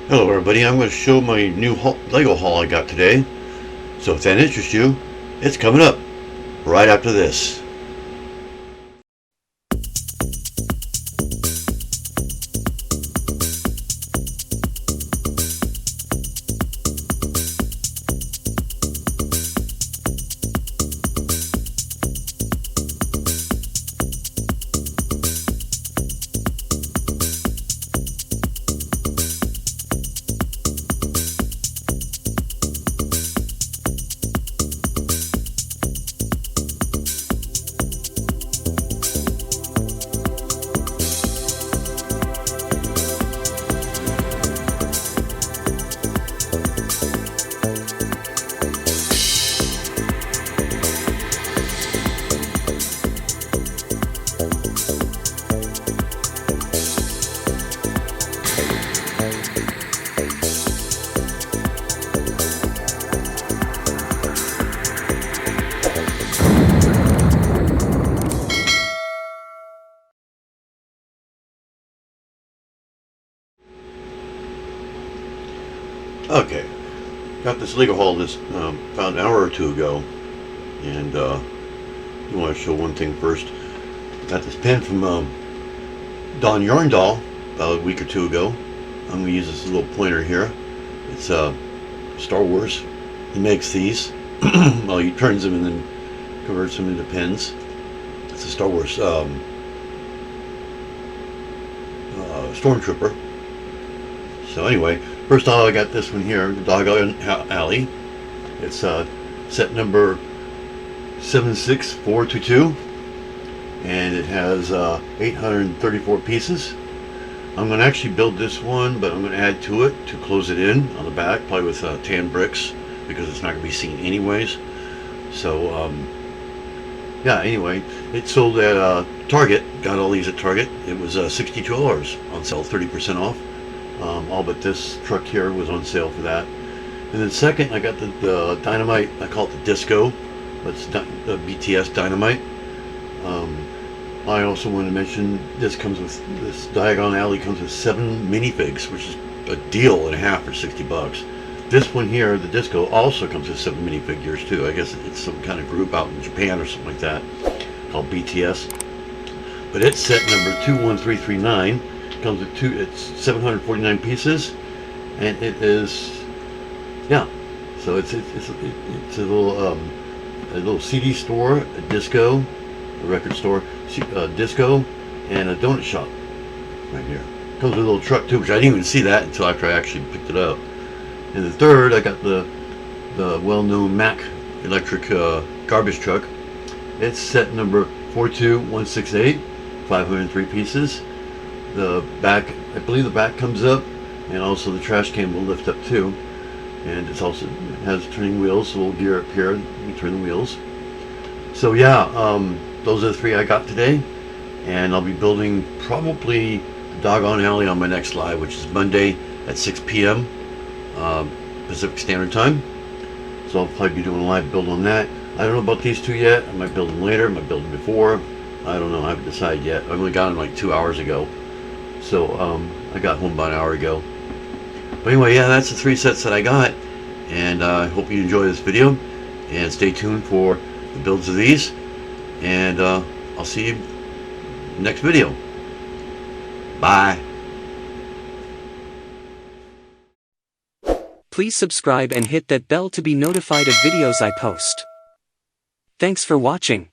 Hello everybody, I'm going to show my new Lego haul I got today. So if that interests you, it's coming up right after this. Okay, got this Lego haul this about an hour or two ago, and you want to show one thing first. Got this pen from Don Yarndahl about a week or two ago. I'm going to use this little pointer here. It's Star Wars. He makes these. Well, he turns them and then converts them into pens. It's a Star Wars Stormtrooper. So anyway, first off, I got this one here, the Diagon Alley. It's set number 76422, and it has 834 pieces. I'm going to actually build this one, but I'm going to add to it to close it in on the back, probably with tan bricks, because it's not going to be seen anyways. So yeah, anyway, it sold at Target. Got all these at Target. It was $62 on sale, 30% off. All but this truck here was on sale for that. And then second, I got the Dynamite. I call it the Disco. It's the BTS Dynamite. I also want to mention this Diagon Alley comes with 7 minifigs, which is a deal and a half for $60. This one here, the Disco, also comes with 7 minifigures too. I guess it's some kind of group out in Japan or something like that, called BTS. But it's set number 21339. Comes with it's 749 pieces, and it is, yeah. So it's a little CD store, a disco, a record store, a disco, and a donut shop right here. Comes with a little truck too, which I didn't even see that until after I actually picked it up. And the third, I got the well-known Mack electric garbage truck. It's set number 42168, 503 pieces. The back, I believe the back comes up, and also the trash can will lift up too. And it has turning wheels, so we'll gear up here and turn the wheels. So yeah, those are the 3 I got today, and I'll be building probably the Doggone Alley on my next live, which is Monday at 6 p.m. Pacific Standard Time. So I'll probably be doing a live build on that. I don't know about these 2 yet. I might build them later, I might build them before. I don't know, I haven't decided yet. I only got them like 2 hours ago. So I got home about an hour ago. But anyway, yeah, that's the 3 sets that I got. And I hope you enjoy this video. And stay tuned for the builds of these. And I'll see you next video. Bye. Please subscribe and hit that bell to be notified of videos I post. Thanks for watching.